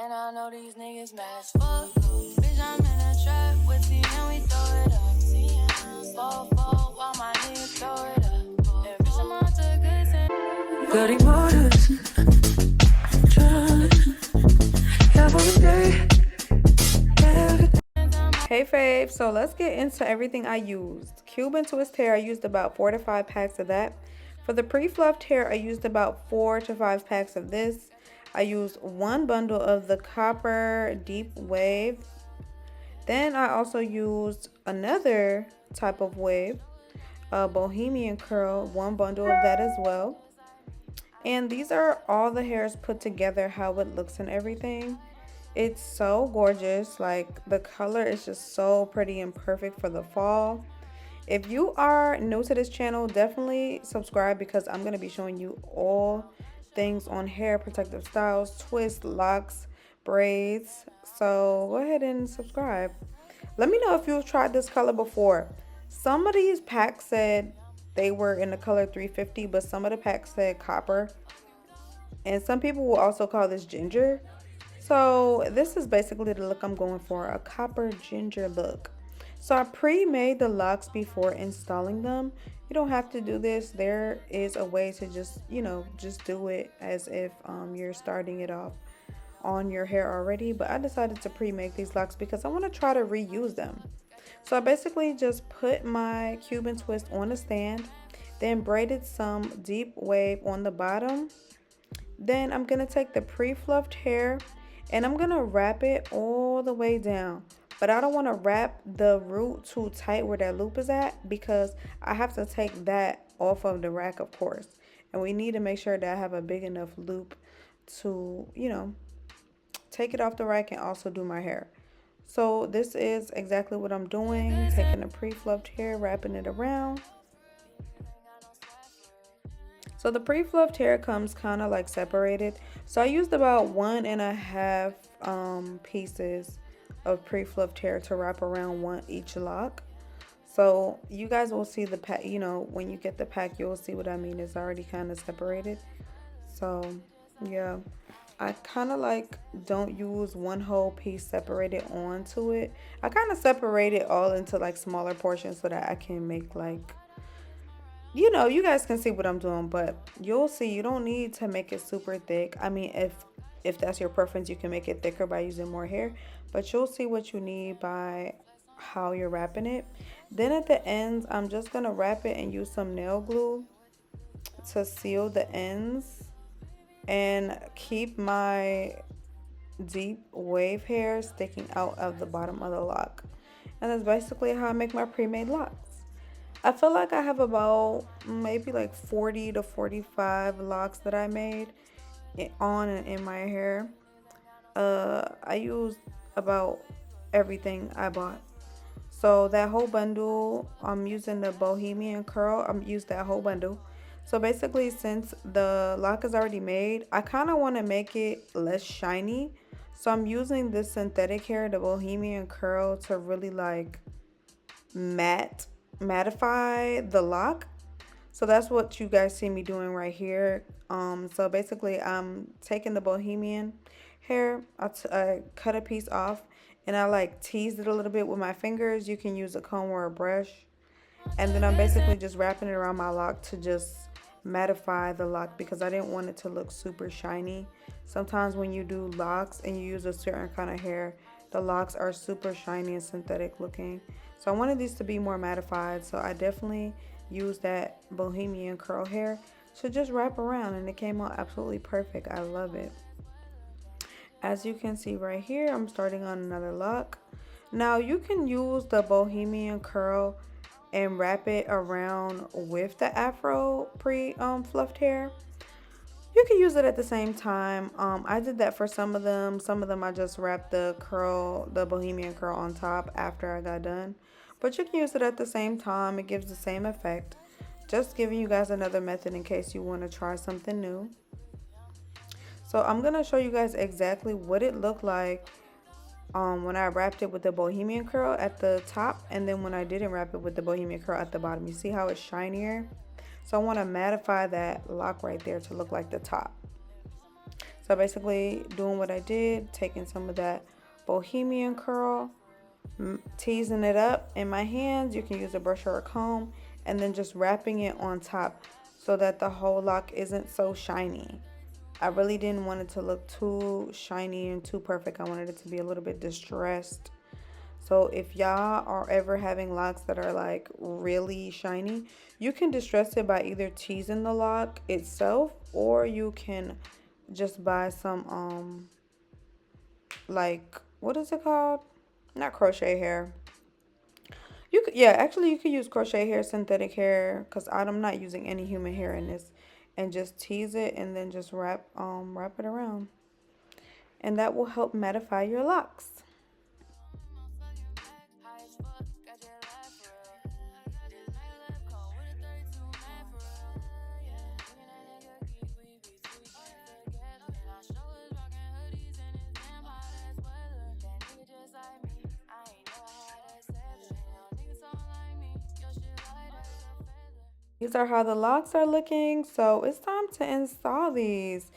And I know these niggas mad as fuck. Bitch, I'm in a trap with T and we throw it up. Fall while my niggas throw it up. And bitch, I'm on to good thing. Cutting waters, every day. Hey fave, so let's get into everything I used. Cuban twist hair, I used about 4 to 5 packs of that. For the pre-fluffed hair, I used about 4 to 5 packs of this. I used 1 bundle of the copper deep wave. Then I also used another type of wave, a bohemian curl, 1 bundle of that as well. And these are all the hairs put together, how it looks and everything. It's so gorgeous. Like, the color is just so pretty and perfect for the fall. If you are new to this channel, definitely subscribe because I'm going to be showing you all things on hair protective styles, twists, locks, braids. So go ahead and subscribe. Let me know if you've tried this color before. Some of these packs said they were in the color 350, but some of the packs said copper. And some people will also call this ginger. So this is basically the look I'm going for, a copper ginger look. So I pre-made the locks before installing them. You don't have to do this. There is a way to just, just do it as if you're starting it off on your hair already. But I decided to pre-make these locks because I want to try to reuse them. So I basically just put my Cuban twist on a stand, then braided some deep wave on the bottom. Then I'm going to take the pre-fluffed hair and I'm going to wrap it all the way down. But I don't want to wrap the root too tight where that loop is at because I have to take that off of the rack, of course. And we need to make sure that I have a big enough loop to, take it off the rack and also do my hair. So this is exactly what I'm doing. Taking the pre-fluffed hair, wrapping it around. So the pre-fluffed hair comes kind of like separated. So I used about 1.5 pieces of pre-fluffed hair to wrap around each lock. So you guys will see the pack, when you get the pack, you'll see what I mean. It's already kind of separated. So yeah, I kind of like don't use one whole piece separated onto it. I kind of separate it all into like smaller portions so that I can make like, you guys can see what I'm doing, but you'll see you don't need to make it super thick. I mean, if that's your preference, you can make it thicker by using more hair, but you'll see what you need by how you're wrapping it. Then at the ends, I'm just going to wrap it and use some nail glue to seal the ends and keep my deep wave hair sticking out of the bottom of the lock. And that's basically how I make my pre-made locks. I feel like I have about maybe like 40 to 45 locks that I made on and in my hair. I used about everything I bought. So that whole bundle, I'm using the bohemian curl. I'm used that whole bundle. So basically, since the lock is already made, I kind of want to make it less shiny. So I'm using this synthetic hair, the bohemian curl, to really like mattify the lock. So that's what you guys see me doing right here. So basically I'm taking the bohemian hair, I cut a piece off and I like teased it a little bit with my fingers. You can use a comb or a brush, and then I'm basically just wrapping it around my lock to just mattify the lock because I didn't want it to look super shiny. Sometimes when you do locks and you use a certain kind of hair, the locks are super shiny and synthetic looking. So I wanted these to be more mattified, so I definitely used that bohemian curl hair to just wrap around, and it came out absolutely perfect. I love it. As you can see right here, I'm starting on another lock. Now you can use the bohemian curl and wrap it around with the afro fluffed hair. You can use it at the same time. I did that for some of them. Some of them I just wrapped the bohemian curl on top after I got done. But you can use it at the same time. It gives the same effect. Just giving you guys another method in case you want to try something new. So I'm going to show you guys exactly what it looked like when I wrapped it with the bohemian curl at the top, and then when I didn't wrap it with the bohemian curl at the bottom. You see how it's shinier? So I want to mattify that lock right there to look like the top. So So basically doing what I did, taking some of that bohemian curl, teasing it up in my hands. You can use a brush or a comb, and then just wrapping it on top so that the whole lock isn't so shiny. I really didn't want it to look too shiny and too perfect. I wanted it to be a little bit distressed. So if y'all are ever having locks that are like really shiny, you can distress it by either teasing the lock itself, or you can just buy some like, what is it called? Not crochet hair. You could, yeah, actually you could use crochet hair, synthetic hair, because I'm not using any human hair in this, and just tease it and then just wrap it around. And that will help mattify your locks. These are how the locks are looking. So it's time to install these.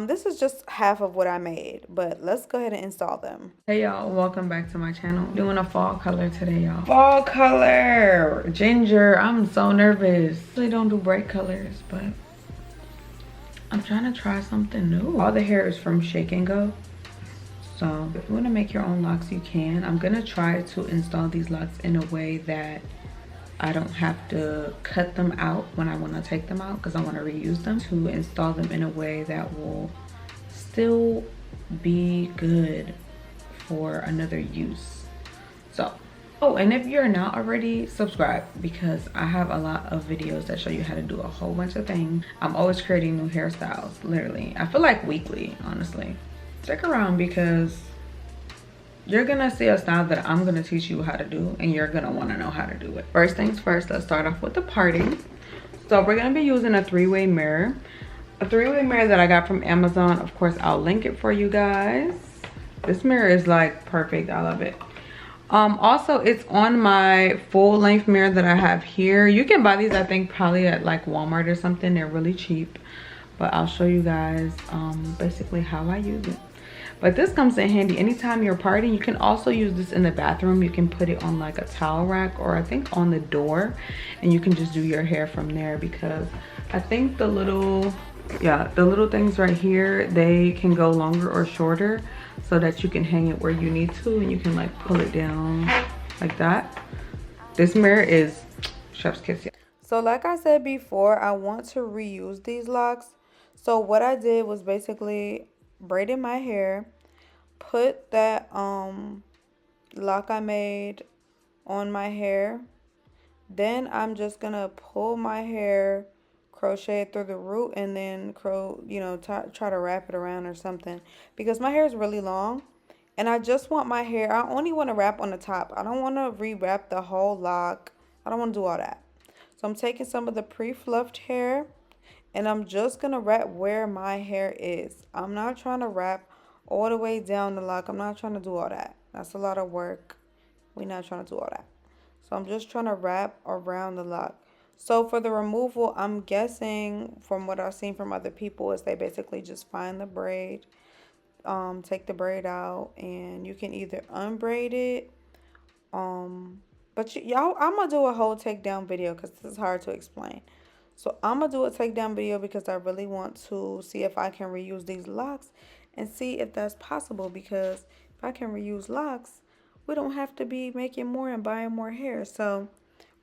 This is just half of what I made, but let's go ahead and install them. Hey y'all, welcome back to my channel. Doing a fall color today, y'all. Fall color, ginger. I'm so nervous. I really don't do bright colors, but I'm trying to try something new. All the hair is from Shake and Go. So if you want to make your own locks, you can. I'm gonna try to install these locks in a way that I don't have to cut them out when I want to take them out, because I want to reuse them. To install them in a way that will still be good for another use. So, oh, and if you're not already, subscribe, because I have a lot of videos that show you how to do a whole bunch of things. I'm always creating new hairstyles, literally. I feel like weekly, honestly. Stick around, because you're gonna see a style that I'm gonna teach you how to do, and you're gonna want to know how to do it. First things first, let's start off with the parting. So we're gonna be using a three-way mirror. A three-way mirror that I got from Amazon. Of course, I'll link it for you guys. This mirror is like perfect. I love it. Also, it's on my full-length mirror that I have here. You can buy these, I think, probably at like Walmart or something. They're really cheap. But I'll show you guys basically how I use it. But this comes in handy anytime you're partying. You can also use this in the bathroom. You can put it on like a towel rack, or I think on the door, and you can just do your hair from there, because I think the little things right here, they can go longer or shorter, so that you can hang it where you need to, and you can like pull it down like that. This mirror is chef's kiss. So like I said before, I want to reuse these locks. So what I did was basically braided my hair, put that lock I made on my hair. Then I'm just gonna pull my hair, crochet it through the root, and then try to wrap it around or something, because my hair is really long and I just want my hair, I only want to wrap on the top. I don't want to rewrap the whole lock. I don't want to do all that. So I'm taking some of the pre-fluffed hair, and I'm just going to wrap where my hair is. I'm not trying to wrap all the way down the lock. I'm not trying to do all that. That's a lot of work. We're not trying to do all that. So I'm just trying to wrap around the lock. So for the removal, I'm guessing from what I've seen from other people is they basically just find the braid, take the braid out, and you can either unbraid it. But y'all, I'm going to do a whole takedown video because this is hard to explain. So I'm going to do a takedown video because I really want to see if I can reuse these locks and see if that's possible. Because if I can reuse locks, we don't have to be making more and buying more hair. So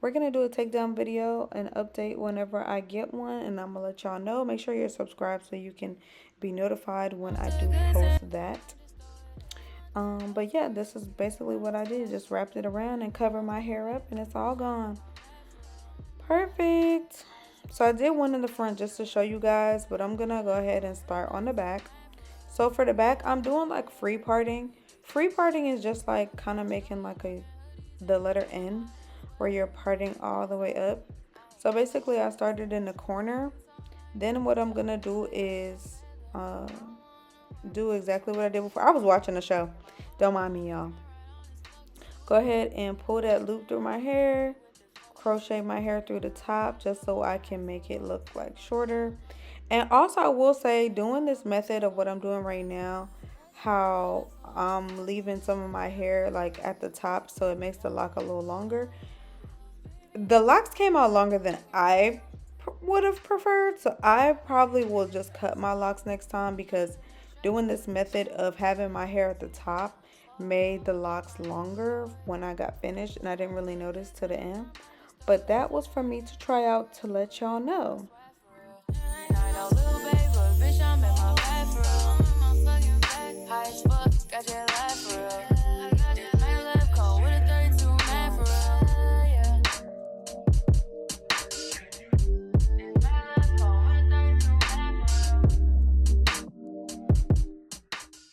we're going to do a takedown video and update whenever I get one. And I'm going to let y'all know. Make sure you're subscribed so you can be notified when I do post that. But yeah, this is basically what I did. Just wrapped it around and covered my hair up, and it's all gone. Perfect. So I did one in the front just to show you guys, but I'm gonna go ahead and start on the back. So for the back, I'm doing like free parting. Free parting is just like kind of making like the letter N, where you're parting all the way up. So basically I started in the corner. Then what I'm gonna do is do exactly what I did before. I was watching the show, don't mind me, y'all. Go ahead and pull that loop through my hair, crochet my hair through the top just so I can make it look like shorter. And also, I will say, doing this method of what I'm doing right now, how I'm leaving some of my hair like at the top so it makes the lock a little longer. The locks came out longer than I would have preferred, so I probably will just cut my locks next time because doing this method of having my hair at the top made the locks longer when I got finished, and I didn't really notice to the end. But that was for me to try out to let y'all know.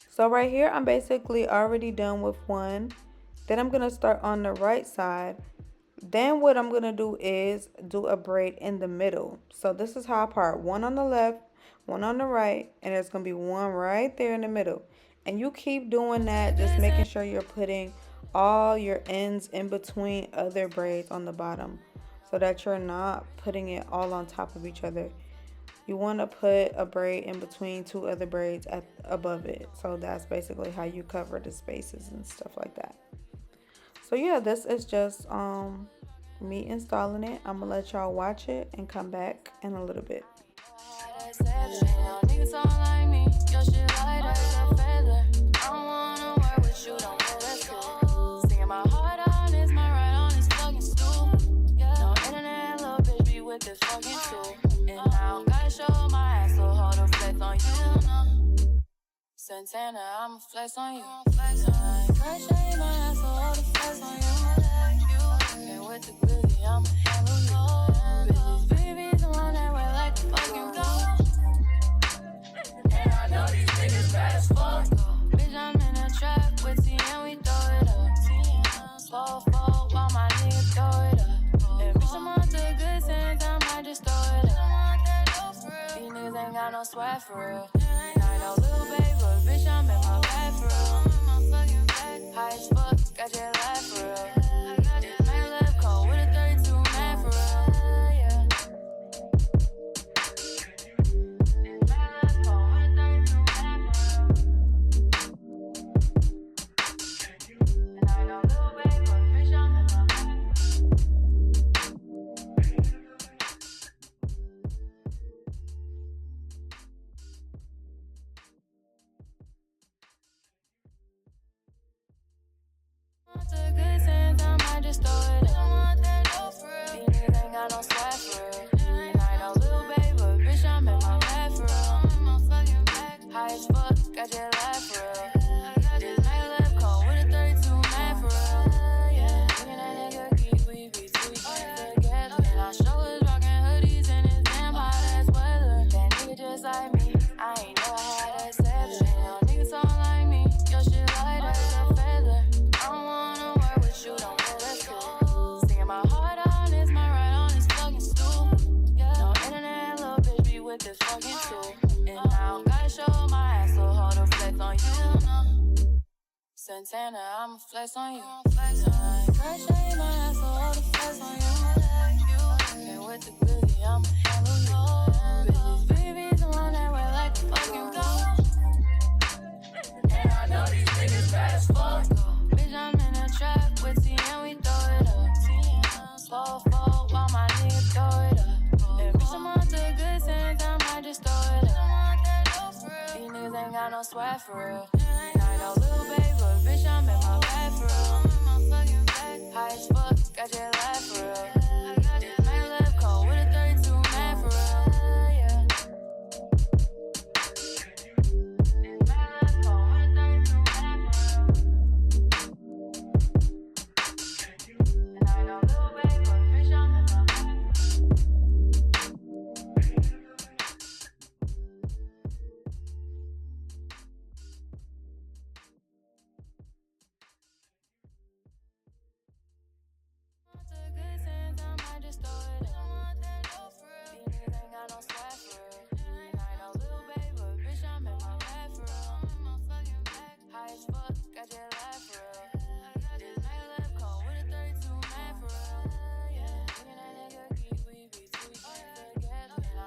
So right here, I'm basically already done with one. Then I'm gonna start on the right side. Then what I'm gonna do is do a braid in the middle. So this is how I part: one on the left, one on the right, and there's gonna be one right there in the middle. And you keep doing that, just making sure you're putting all your ends in between other braids on the bottom so that you're not putting it all on top of each other. You want to put a braid in between two other braids above it. So that's basically how you cover the spaces and stuff like that. So yeah, this is just me installing it. I'm gonna let y'all watch it and come back in a little bit. Santana, I'ma flex on you. Crash ain't my ass, so hold the flex on you. Can't with the goodie, I'ma handle you. Bitches, baby's the one that wear like the fucking gold. And I know these niggas bad as fuck. Bitch, I'm in a trap with T and we throw it up. Slow fall while my niggas throw it up. And bitch, I'm on the good sense, I might just throw it up. These niggas ain't got no swag for real. I know little baby. Bitch, I'm in my bag for real. High as fuck, got your life for real. This man left cold with a 32 man for real, yeah. This man left cold with a 32 man for real. And I know little baby, but bitch, I'm in my bag. Just throw it up. These niggas ain't got no swag for real. And I know little baby, but bitch, I'm in my bag for real. High as fuck, got your life for real. This man left cold with a 32 man for real. Yeah, me and that nigga keep, we be sweet together. And I show us rockin' hoodies in his damn hot ass weather. That nigga just like me, I ain't know I had that exception. Y'all niggas all like me, your shit light as a feather. I don't wanna work with you, don't. My heart on is my right on this fucking stool. Yeah. No internet, little bitch be with this fucking tool. And I don't gotta show my ass, so hold a flex on you. Santana, I'ma flex on you. Crash ain't my ass, so hold a flex on you. Can't with the goodie, I'ma handle you. Bitches, baby's the one that wear like the fucking gold. And I know these niggas bad as fuck. Bitch, I'm in a trap with T and we throw it up. Slow fall while my niggas throw it up. And bitch, I'm on the good sense, I might just throw it up. These niggas ain't got no swag for real. And I know little baby, but bitch, I'm in my bag for real. High as fuck, got your life for real. This man left cold with a 32 man for real, yeah. This man left cold with a 32 man for real. And I know little baby.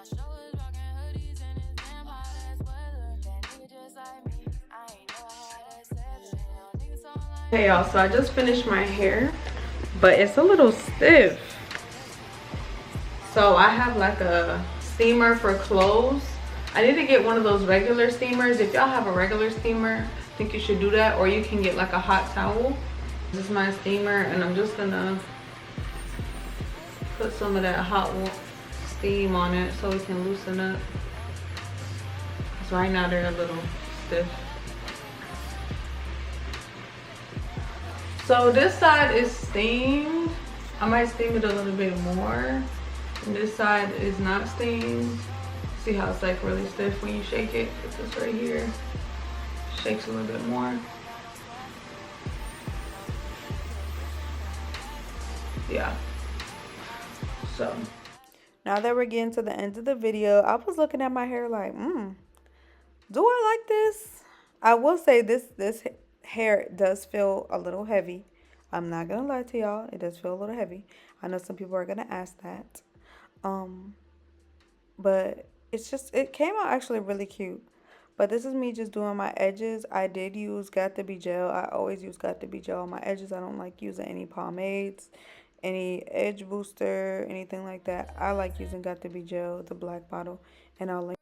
Show us rockin' hoodies Hey y'all, so I just finished my hair, but it's a little stiff. So I have like a steamer for clothes. I need to get one of those regular steamers. If y'all have a regular steamer, I think you should do that, or you can get like a hot towel. This is my steamer, and I'm just gonna put some of that hot steam on it so it can loosen up. Because right now they're a little stiff. So this side is steamed. I might steam it a little bit more. And this side is not steamed. See how it's like really stiff when you shake it? It's this right here. Shakes a little bit more. Yeah. So now that we're getting to the end of the video, I was looking at my hair like, do I like this? I will say this hair does feel a little heavy. I'm not gonna lie to y'all, it does feel a little heavy. I know some people are gonna ask that. But it came out actually really cute. But this is me just doing my edges. I did use Got to Be Gel. I always use Got to Be Gel on my edges. I don't like using any pomades, any edge booster, anything like that. I like using Got to Be Gel, the black bottle, and I'll link.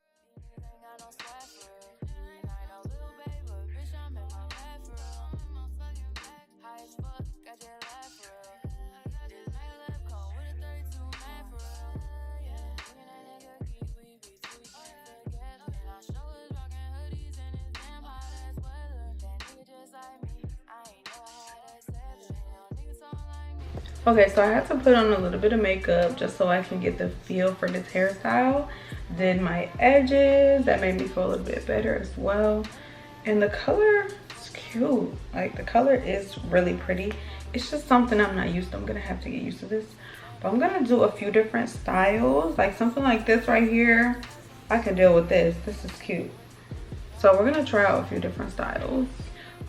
Okay, so I had to put on a little bit of makeup just so I can get the feel for this hairstyle. Did my edges, that made me feel a little bit better as well. And the color is cute. Like, the color is really pretty. It's just something I'm not used to. I'm gonna have to get used to this. But I'm gonna do a few different styles. Like something like this right here. I can deal with this. This is cute. So we're gonna try out a few different styles.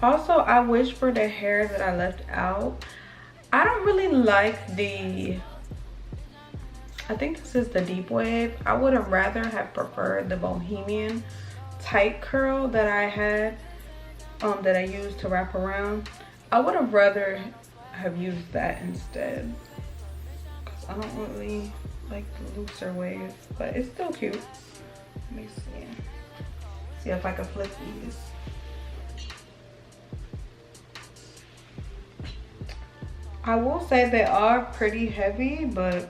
Also, I wish for the hair that I left out, I don't really like I think this is the deep wave. I would have rather have preferred the bohemian tight curl that I had, that I used to wrap around. I would have rather have used that instead. Cause I don't really like the looser wave, but it's still cute. Let me see. See if I can flip these. I will say they are pretty heavy, but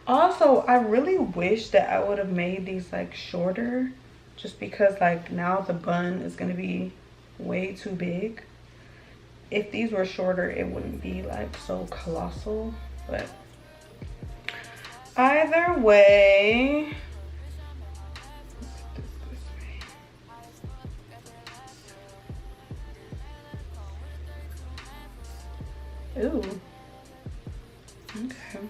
also I really wish that I would have made these like shorter, just because like now the bun is gonna be way too big. If these were shorter, it wouldn't be like so colossal, but either way. Ooh. Okay.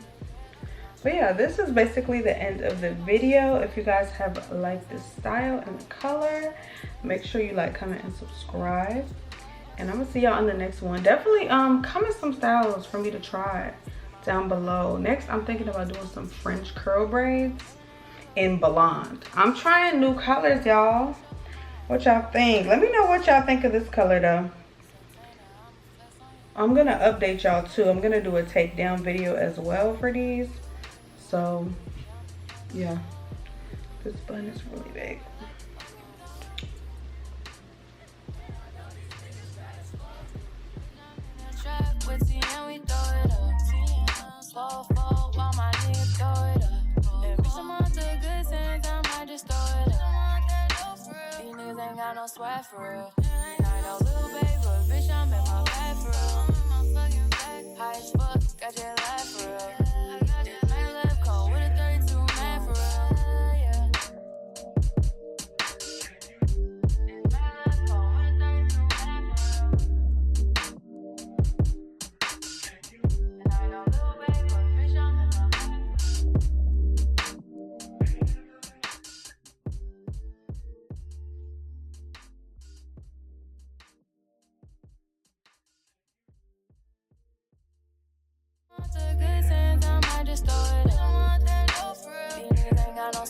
But yeah, this is basically the end of the video. If you guys have liked this style and the color, make sure you like, comment, and subscribe. And I'm gonna see y'all in the next one. Definitely comment some styles for me to try down below. Next, I'm thinking about doing some French curl braids in blonde. I'm trying new colors, y'all. What y'all think? Let me know what y'all think of this color though. I'm gonna update y'all too. I'm gonna do a takedown video as well for these. So yeah, this bun is really big. No sweat for real. I know little baby, but bitch, I'm in my bag for real. High as fuck, got your life for real. This man left come with a 32 man for real. Yeah. This man left come with a 32 man for real. And I know little baby, but bitch, I'm in my bag. Good sense, I might just throw it up. These niggas ain't got no